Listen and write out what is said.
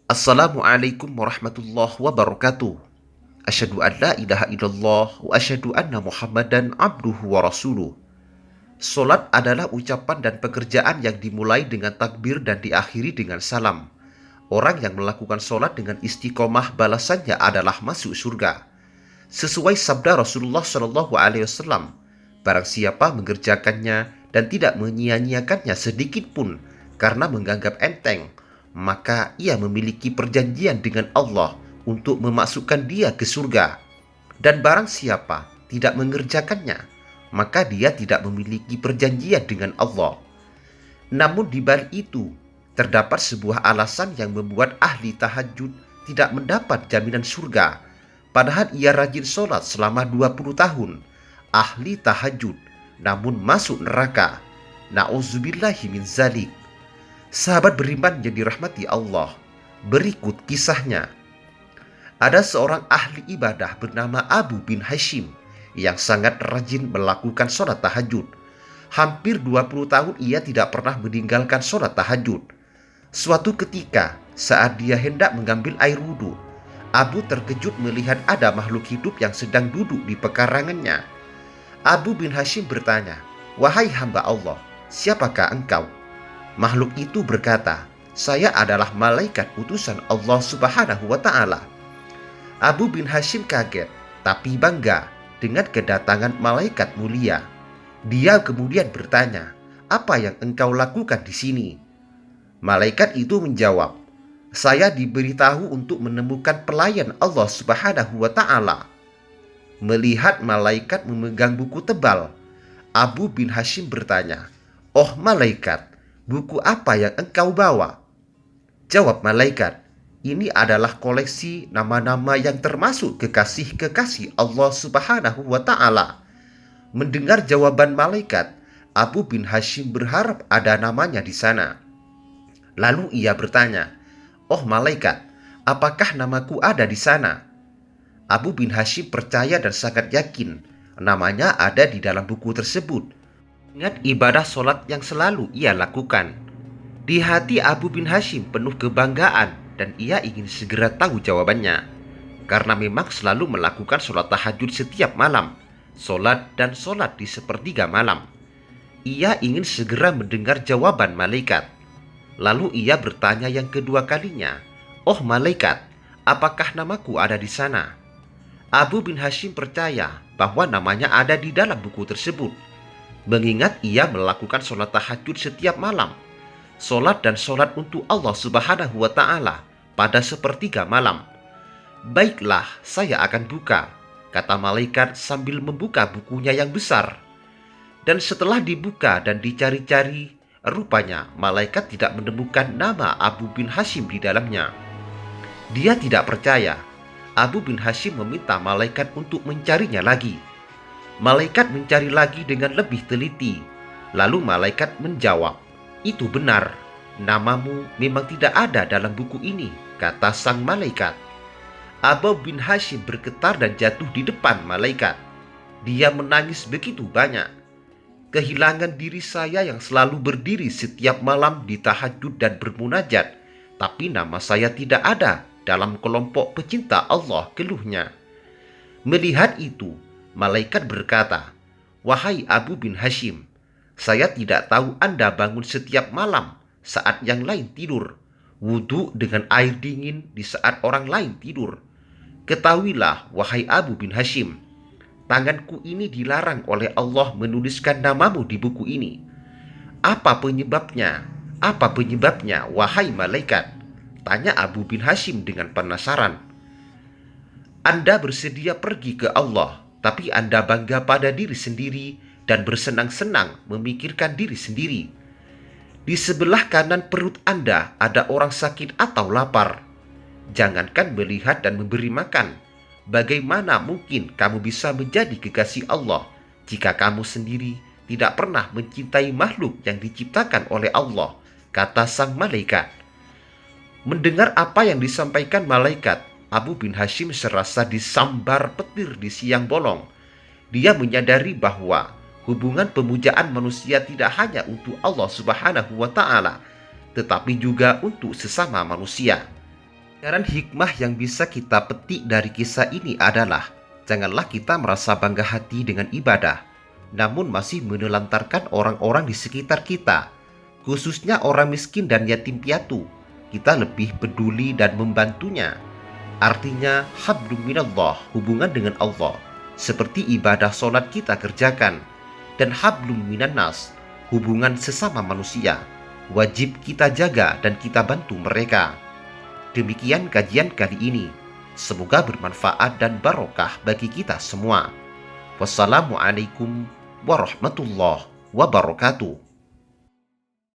Assalamualaikum warahmatullahi wabarakatuh. Asyhadu an la ilaha illallah wa asyhadu anna Muhammadan abduhu wa rasuluh. Salat adalah ucapan dan pekerjaan yang dimulai dengan takbir dan diakhiri dengan salam. Orang yang melakukan salat dengan istiqomah balasannya adalah masuk surga. Sesuai sabda Rasulullah Shallallahu Alaihi Wasallam, barang siapa mengerjakannya dan tidak menyia-nyiakannya sedikit pun karena menganggap enteng, maka ia memiliki perjanjian dengan Allah untuk memasukkan dia ke surga. Dan barang siapa tidak mengerjakannya, maka dia tidak memiliki perjanjian dengan Allah. Namun di balik itu, terdapat sebuah alasan yang membuat ahli tahajud tidak mendapat jaminan surga. Padahal ia rajin sholat selama 20 tahun. Ahli tahajud, namun masuk neraka. Na'udzubillahi min zalik. Sahabat beriman yang dirahmati Allah, berikut kisahnya. Ada seorang ahli ibadah bernama Abu bin Hashim yang sangat rajin melakukan sholat tahajud. Hampir 20 tahun ia tidak pernah meninggalkan sholat tahajud. Suatu ketika saat dia hendak mengambil air wudhu, Abu terkejut melihat ada makhluk hidup yang sedang duduk di pekarangannya. Abu bin Hashim bertanya, "Wahai hamba Allah, siapakah engkau?" Makhluk itu berkata, "Saya adalah malaikat utusan Allah Subhanahu wa Ta'ala." Abu bin Hashim kaget, tapi bangga dengan kedatangan malaikat mulia. Dia kemudian bertanya, "Apa yang engkau lakukan di sini?" Malaikat itu menjawab, "Saya diberitahu untuk menemukan pelayan Allah Subhanahu wa Ta'ala." Melihat malaikat memegang buku tebal, Abu bin Hashim bertanya, "Oh malaikat, buku apa yang engkau bawa?" Jawab malaikat, "Ini adalah koleksi nama-nama yang termasuk kekasih-kekasih Allah Subhanahu wa Ta'ala." Mendengar jawaban malaikat, Abu bin Hashim berharap ada namanya di sana. Lalu ia bertanya, "Oh malaikat, apakah namaku ada di sana?" Abu bin Hashim percaya dan sangat yakin namanya ada di dalam buku tersebut. Ingat ibadah solat yang selalu ia lakukan. Di hati Abu bin Hashim penuh kebanggaan dan ia ingin segera tahu jawabannya. Karena memang selalu melakukan solat tahajud setiap malam, solat dan solat di sepertiga malam. Ia ingin segera mendengar jawaban malaikat. Lalu ia bertanya yang kedua kalinya, "Oh malaikat, apakah namaku ada di sana?" Abu bin Hashim percaya bahwa namanya ada di dalam buku tersebut. Mengingat ia melakukan sholat tahajud setiap malam, sholat dan sholat untuk Allah Subhanahu wa Ta'ala pada sepertiga malam. "Baiklah, saya akan buka," kata malaikat sambil membuka bukunya yang besar. Dan setelah dibuka dan dicari-cari, rupanya malaikat tidak menemukan nama Abu bin Hashim di dalamnya. Dia tidak percaya. Abu bin Hashim meminta malaikat untuk mencarinya lagi. Malaikat mencari lagi dengan lebih teliti. Lalu malaikat menjawab, "Itu benar, namamu memang tidak ada dalam buku ini," kata sang malaikat. Abu bin Hashim bergetar dan jatuh di depan malaikat. Dia menangis begitu banyak. "Kehilangan diri saya yang selalu berdiri setiap malam di tahajud dan bermunajat, tapi nama saya tidak ada dalam kelompok pecinta Allah," keluhnya. Melihat itu, malaikat berkata, "Wahai Abu bin Hashim, saya tidak tahu Anda bangun setiap malam saat yang lain tidur, wudhu dengan air dingin di saat orang lain tidur. Ketahuilah, wahai Abu bin Hashim, tanganku ini dilarang oleh Allah menuliskan namamu di buku ini. Apa penyebabnya? Apa penyebabnya, wahai malaikat?" Tanya Abu bin Hashim dengan penasaran. "Anda bersedia pergi ke Allah, tapi Anda bangga pada diri sendiri dan bersenang-senang memikirkan diri sendiri. Di sebelah kanan perut Anda ada orang sakit atau lapar. Jangankan melihat dan memberi makan, bagaimana mungkin kamu bisa menjadi kekasih Allah jika kamu sendiri tidak pernah mencintai makhluk yang diciptakan oleh Allah," kata sang malaikat. Mendengar apa yang disampaikan malaikat, Abu bin Hashim serasa disambar petir di siang bolong. Dia menyadari bahwa hubungan pemujaan manusia tidak hanya untuk Allah Subhanahu wa Ta'ala, tetapi juga untuk sesama manusia. Dan hikmah yang bisa kita petik dari kisah ini adalah, janganlah kita merasa bangga hati dengan ibadah, namun masih menelantarkan orang-orang di sekitar kita, khususnya orang miskin dan yatim piatu. Kita lebih peduli dan membantunya. Artinya, hablum minallah, hubungan dengan Allah, seperti ibadah sholat kita kerjakan. Dan hablum minannas, hubungan sesama manusia, wajib kita jaga dan kita bantu mereka. Demikian kajian kali ini. Semoga bermanfaat dan barokah bagi kita semua. Wassalamualaikum warahmatullahi wabarakatuh.